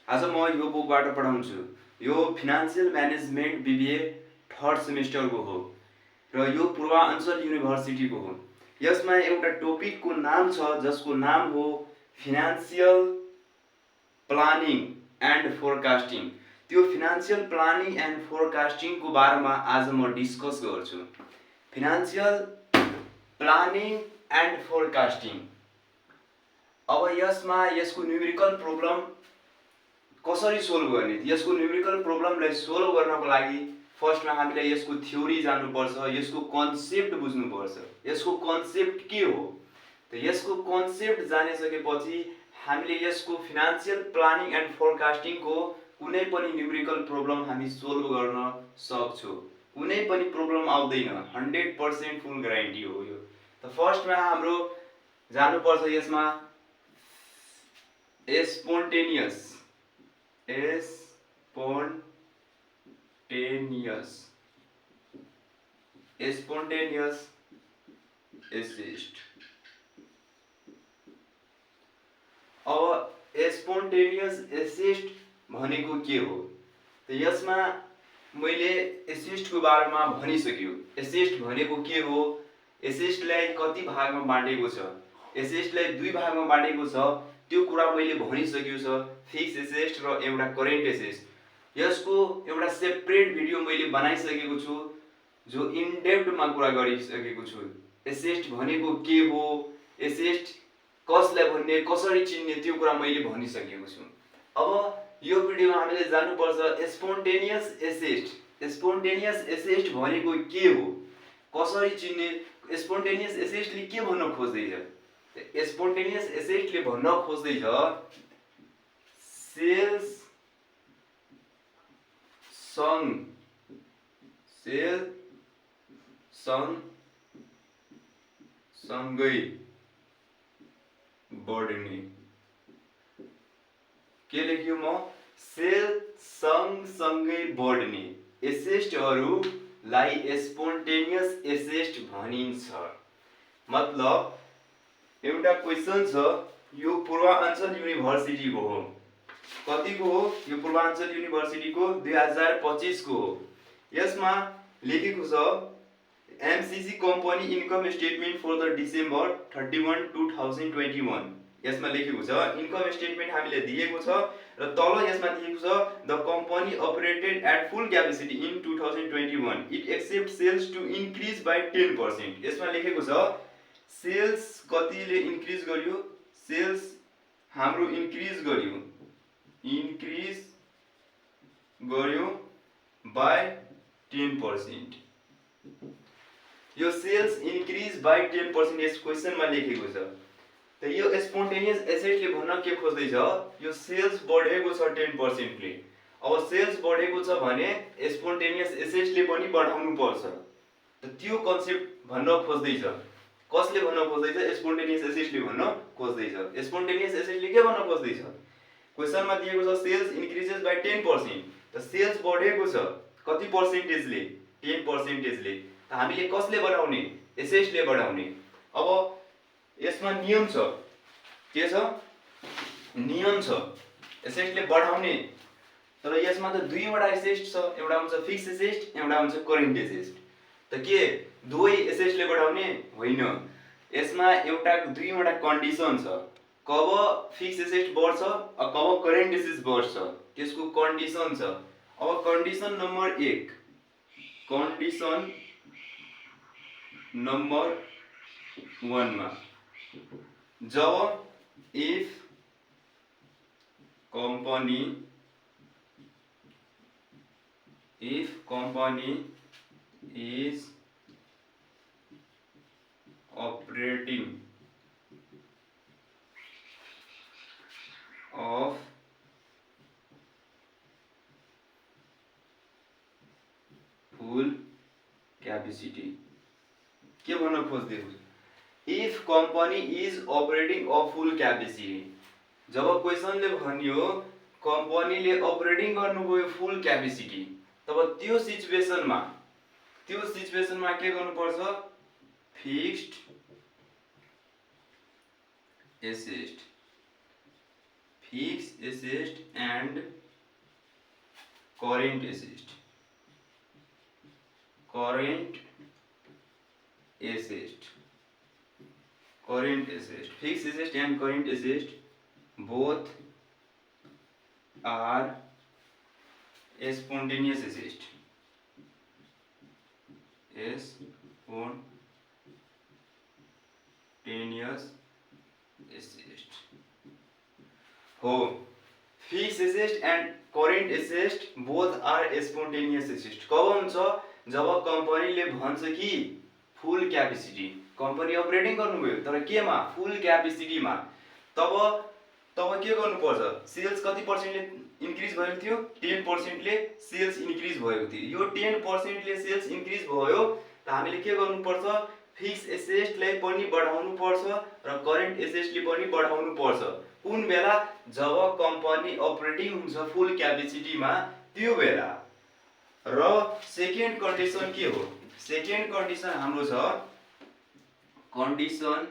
आज म यो बुकबाट पढाउँछु। यो फिनान्शियल म्यानेजमेन्ट बीबीए थर्ड सेमेस्टरको हो र यो पूर्वाञ्चल युनिभर्सिटीको हो। यसमा एउटा टपिकको नाम छ जसको नाम हो फिनान्शियल प्लानिङ एन्ड फोरकास्टिङ। त्यो फिनान्शियल प्लानिङ एन्ड फोरकास्टिङको बारेमा आज म डिस्कस गर्छु। Financial planning and forecasting. अब यसमा यसको न्युमेरिकल प्रब्लम कसरी सोल्भ गर्ने? यसको न्युमेरिकल प्रब्लमलाई सोल्भ गर्नको लागि फर्स्टमा हामीले यसको थ्योरी जान्नुपर्छ, यसको कन्सेप्ट बुझ्नुपर्छ। यसको कन्सेप्ट के हो? त यसको कन्सेप्ट जानिसकेपछि हामीले यसको फिनान्शियल प्लानिङ एन्ड फोरकास्टिङको कुनै पनि न्युमेरिकल प्रब्लम हामी सोल्भ गर्न सक्छौँ। कुनै पनि प्रब्लम आउँदैन, 100% फुल ग्यारेन्टी हो यो। त फर्स्टमा हाम्रो जानुपर्छ यसमा स्पोन्टेनियस एसिस्ट। अब स्पोन्टेनियस एसिस्ट भनेको के हो? त यसमा मैले एसिस्टको बारेमा भनिसक्यो। एसिस्ट भनेको के हो? एसिस्टलाई कति भागमा बाँडेको छ? एसिस्टलाई दुई भागमा बाँडेको छ, त्यो कुरा मैले भनिसकेको छ। फिक्स एसिस्ट र एउटा करेन्ट एसिस्ट। यसको एउटा सेपरेट भिडियो मैले बनाइसकेको छु जो इन डेप्थमा कुरा गरिसकेको छु। एसिस्ट भनेको के हो, एसिस्ट कसलाई भन्ने, कसरी चिन्ने, त्यो कुरा मैले भनिसकेको छु। अब यो भिडियोमा हामीले जान्नुपर्छ स्पोन्टेनियस एसिस्ट। स्पोन्टेनियस एसिस्ट भनेको के हो, कसरी चिन्ने? स्पोन्टेनियस एसिस्टले के भन्न खोज्दैछ? स्पोन्टेनियस एसिस्टले भन्न खोज्दैछ सेल्स सँगै बढ्ने। के लेख्यो म? सेल सँगै बढ्ने एसिस्टहरूलाई स्पोन्टेनियस एसिस्ट भनिन्छ। मतलब एउटा क्वेसन छ, यो पूर्वाञ्चल युनिभर्सिटीको हो। कतिको हो? यो पूर्वाञ्चल युनिभर्सिटीको 2025 को हो। यसमा लेखेको छ MCC company income statement for the December 31, 2021। यसमा लेखेको छ इन्कम स्टेटमेन्ट हामीले दिएको छ र तल यसमा दिएको छ the company operated at full capacity in 2021, it expect sales to increase by 10%। यसमा लेखेको छ सेल्स कतिले इन्क्रिज गर्यो? सेल्स हाम्रो इन्क्रिज गर्यो बाई 10%। यो सेल्स इन्क्रिज बाई 10% यस क्वेसनमा लेखेको छ। त यो स्पोन्टेनियस एसिस्टले भन्न के खोज्दैछ? यो सेल्स बढेको छ 10%ले। अब सेल्स बढेको छ भने स्पोन्टेनियस एसिस्टले पनि बढाउनु पर्छ। त त्यो कन्सेप्ट भन्न खोज्दैछ। कसले भन्न खोज्दैछ? स्पोन्टेनियस एसिस्टले भन्न खोज्दैछ। स्पोन्टेनियस एसिस्टले के भन्न खोज्दैछ? क्वेसनमा दिएको छ सेल्स इन्क्रिजेस बाई 10%। त सेल्स बढेको छ कति पर्सेन्टेजले? 10%ले। त हामीले कसले बढाउने? एसिस्टले बढाउने। अब यसमा नियम छ। के छ? नियम छ एसिस्टले बढाउने। तर यसमा त दुईवटा एसिस्ट छ, एउटा हुन्छ फिक्स एसिस्ट, एउटा हुन्छ करेन्ट एसिस्ट। त के दुवै एसिस्टले बढाउने? होइन। यसमा दुईवटा कन्डिसन छ। कब फिक्स एसिस्ट बढ्छ, कब करेन्ट एसिस्ट बढ्छ, त्यसको कन्डिसन छ। अब कन्डिसन नम्बर 1, कन्डिसन नम्बर 1 मा जब if company is operating of full capacity। के भन्न खोज्दैछु? If company is operating of full capacity. जब क्वेसनले भन्यो कम्पनीले अपरेटिङ गर्नुभयो फुल क्यापेसिटी, तब त्यो सिचुएसनमा के गर्नुपर्छ? Fixed assist fixed assets and current assets. Current assets. Current assets. Fixed assets and current assets both are spontaneous assets. Spontaneous assets. हो, fix asset and current asset both are spontaneous asset. कब हुन्छ जब कम्पनीले भन्छ कि फुल capacity, company operating गर्नुभयो तर केमा, फुल क्यापेसिटीमा, तब के गर्नुपर्छ, सेल्स कति पर्सेन्टले इन्क्रिज भएको थियो, 10%ले सेल्स इन्क्रिज भएको थियो. यो 10%ले सेल्स इन्क्रिज भयो त हामीले के गर्नुपर्छ, फिक्स एसेटलाई पनि बढाउनु पर्छ र करेन्ट एसेटले पनि बढाउनु पर्छ. कुन बेला, जब कम्पनी अपरेटिङ हुन्छ फुल क्यापेसिटीमा त्यो बेला. र सेकेन्ड कन्डिसन के हो, सेकेन्ड कन्डिसन हाम्रो छ कन्डिसन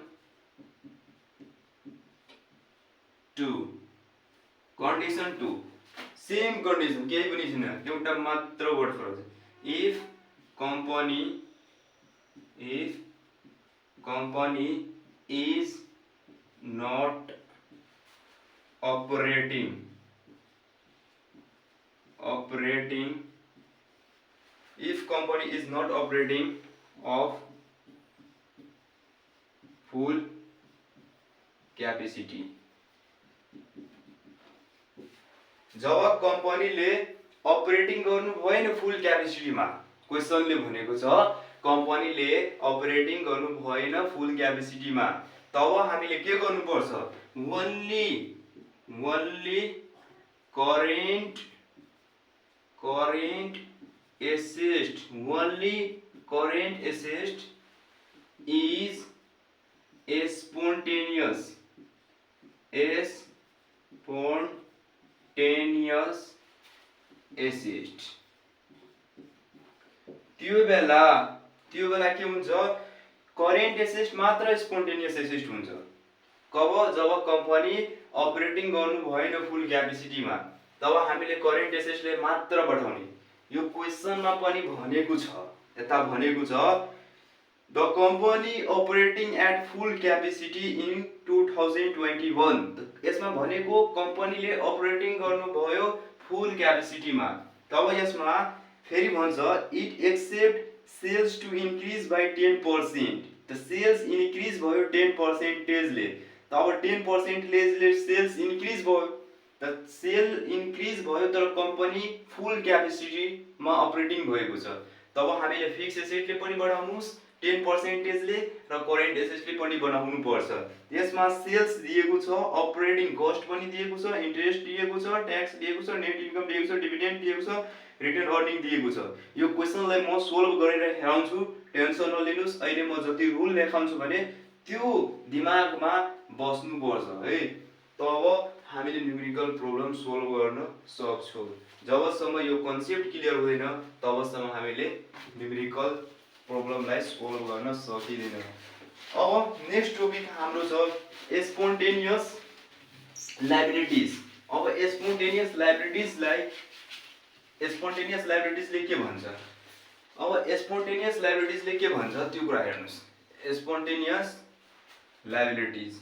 2. कन्डिसन 2 सेम कन्डिसन, केही पनि छैन, एउटा मात्र वर्ड फरक छ. If company is not operating if company is not operating of full capacity, जब कम्पनीले अपरेटिङ गर्नु भएन फुल क्यापेसिटीमा, क्वेसनले भनेको छ कम्पनीले अपरेटिङ गर्नु भएन फुल क्यापेसिटीमा, तब हामीले के गर्नुपर्छ, only current assets, only current assets is spontaneous assets. त्यो बेला के हुन्छ, करेन्ट एसेट मात्र स्पोन्टेनियस एसेट हुन्छ. कब, जब कम्पनी अपरेटिङ गर्नु भएन फुल क्यापेसिटीमा, तब हामीले करेन्ट एसेटले मात्र बढाउने. यो क्वेसनमा पनि भनेको छ, यता भनेको छ the company operating at full capacity in 2021. यसमा भनेको कम्पनीले अपरेटिङ गर्नुभयो फुल क्यापेसिटीमा, तब यसमा फेरि भन्छ it expect sales to increase by 10%. त सेल्स इन्क्रिज भयो 10%ले, तब 10%ले सेल्स इन्क्रिज भयो, त सेल इन्क्रिज भयो तर कम्पनी फुल क्यापेसिटीमा अपरेटिङ भएको छ, तब हामीले फिक्स एसेटले पनि बढाउनुस् 10%ले र करेन्ट एसेटले पनि बढाउनु पर्छ. यसमा सेल्स दिएको छ, अपरेटिङ कस्ट पनि दिएको छ, इन्ट्रेस्ट दिएको छ, ट्याक्स दिएको छ, नेट इन्कम दिएको छ, डिभिडेन्ड दिएको छ, रिटर्न अर्निङ दिएको छ. यो क्वेसनलाई म सोल्भ गरेर हेराउँछु, टेन्सन नलिनुस्. अहिले म जति रुल लेखाउँछु भने त्यो दिमागमा बस्नुपर्छ है, तब हामीले न्युमेरिकल प्रब्लम सोल्भ गर्न सक्छौँ. जबसम्म यो कन्सेप्ट क्लियर हुँदैन तबसम्म हामीले न्युमेरिकल प्रब्लमलाई सोल्भ गर्न सकिँदैन. अब नेक्स्ट टपिक हाम्रो छ स्पोन्टेनियस लायबिलिटिज. अब स्पोन्टेनियस लायबिलिटिजले के भन्छ, अब स्पोन्टेनियस लायबिलिटिजले के भन्छ त्यो कुरा हेर्नुस्. स्पोन्टेनियस लायबिलिटिज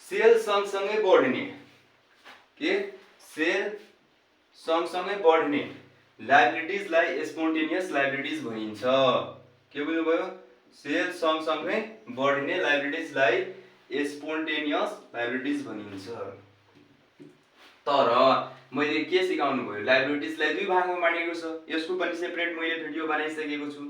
सेल सँगसँगै बढ्ने, के सेल सँगसँगै बढ्ने लायबिलिटिजलाई स्पोन्टेनियस लायबिलिटिज भनिन्छ. के बुझ्नुभयो, सेल सँगसँगै बढ्ने लायबिलिटिजलाई स्पोन्टेनियस लायबिलिटिज भनिन्छ. तर मैले के सिकाउनु भयो, लायबिलिटिजलाई दुई भागमा बाँडेको छ, यसको पनि सेपरेट मैले भिडियो बनाइसकेको छु.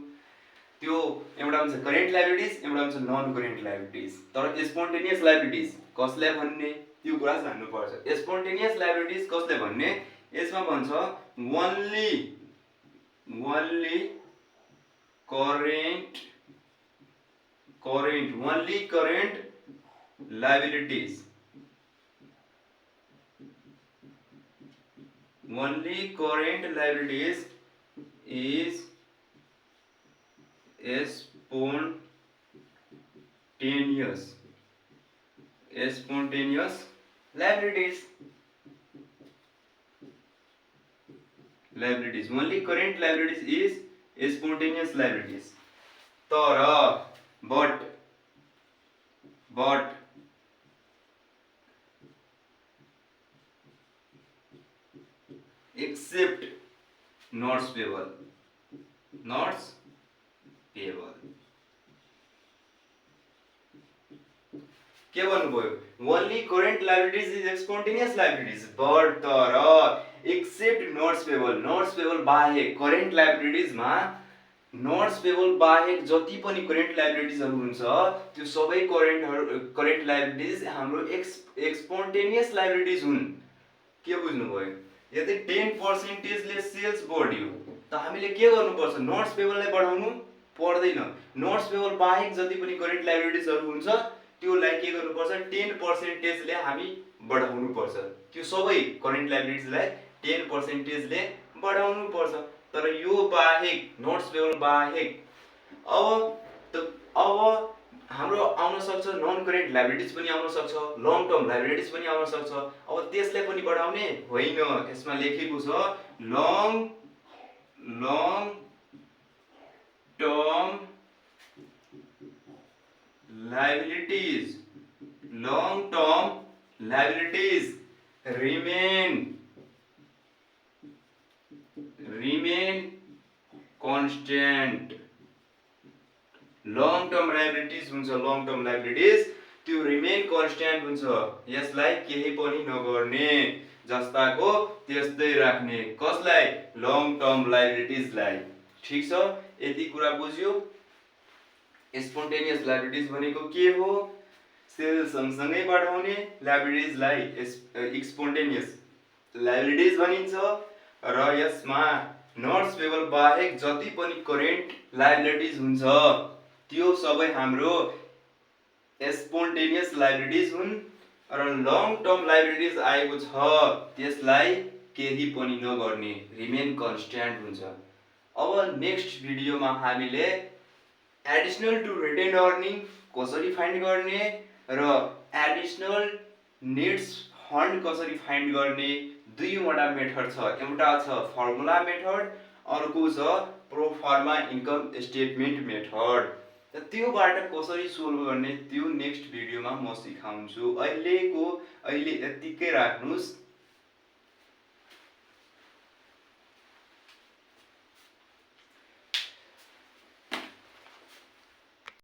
त्यो एउटा हुन्छ करेन्ट लायबिलिटिज, एउटा हुन्छ नन करेन्ट लायबिलिटिज. तर स्पोन्टेनियस लायबिलिटिज कसलाई भन्ने त्यो कुरा जान्नु पर्छ. स्पोन्टेनियस लायबिलिटिज कसलाई भन्ने, यसमा भन्छ only current liabilities, only current liabilities is spontaneous liabilities. Only current liabilities is spontaneous liabilities. Tara, but except notes payable. के भन्नुभयो? Only current liabilities is spontaneous liabilities, but तर एक्सेप्ट नोट्स पेबल बाहेक current लाइबिलिटीजमा notes payable बाहेक जति पनि current लाइबिलिटीजहरू हुन्छ त्यो सबै करेन्ट लाइबिलिटीज हाम्रो स्पोन्टेनियस लाइबिलिटीज हुन्। के बुझ्नुभयो? यदि 10% ले सेल्स बढ्यो त हामीले के गर्नुपर्छ? नोट्स पेबललाई बढाउनु पर्दैन। नोट्स पेबल बाहेक जति पनि करेन्ट लाइबिलिटीजहरू हुन्छ त्योलाई के गर्नुपर्छ? 10% ले हामी बढाउनु पर्छ। त्यो सबै करेन्ट लाइबिलिटीजलाई 10% ले बढाउनु पर्छ। तर यो बाहेक नोट्स पेबल बाहेक अब हाम्रो आउन सक्छ नन करेन्ट लाइबिलिटीज पनि आउन सक्छ, लङ टर्म लाइबिलिटीज पनि आउन सक्छ। अब त्यसलाई पनि बढाउने होइन। यसमा लेखेको छ long term liabilities. Long term liabilities remain constant. long term liabilities हुन्छ, long term liabilities त्यो remain constant हुन्छ। यसलाई केही पनि नगर्ने, जस्ताको त्यस्तै राख्ने। कसलाई? long term liabilities लाई। ठीक छ? यति कुरा बुझ्यो? स्पोन्टेनियस लाइबिलिटीज भनेको के हो? सेल सँगसँगै बढाउने लाइबिलिटीजलाई स्पोन्टेनियस लाइबिलिटीज भनिन्छ। र यसमा नोट्स पेबल बाहेक जति पनि करेन्ट लाइबिलिटीज हुन्छ त्यो सबै हाम्रो स्पोन्टेनियस लाइबिलिटीज हुन्। र लङ टर्म लाइबिलिटीज आएको छ त्यसलाई केही पनि नगर्ने, रिमेन कन्स्ट्यान्ट हुन्छ। अब नेक्स्ट भिडियोमा हामीले एडिसनल टु रिटेन अर्निङ कसरी फाइन्ड गर्ने र एडिसनल निड्स फन्ड कसरी फाइन्ड गर्ने दुईवटा मेथड छ। एउटा छ फर्मुला मेथड, अर्को छ प्रोफर्मा इन्कम स्टेटमेन्ट मेथड। त्योबाट कसरी सोल्भ गर्ने त्यो नेक्स्ट भिडियोमा म सिकाउँछु। अहिले यतिकै राख्नुस्।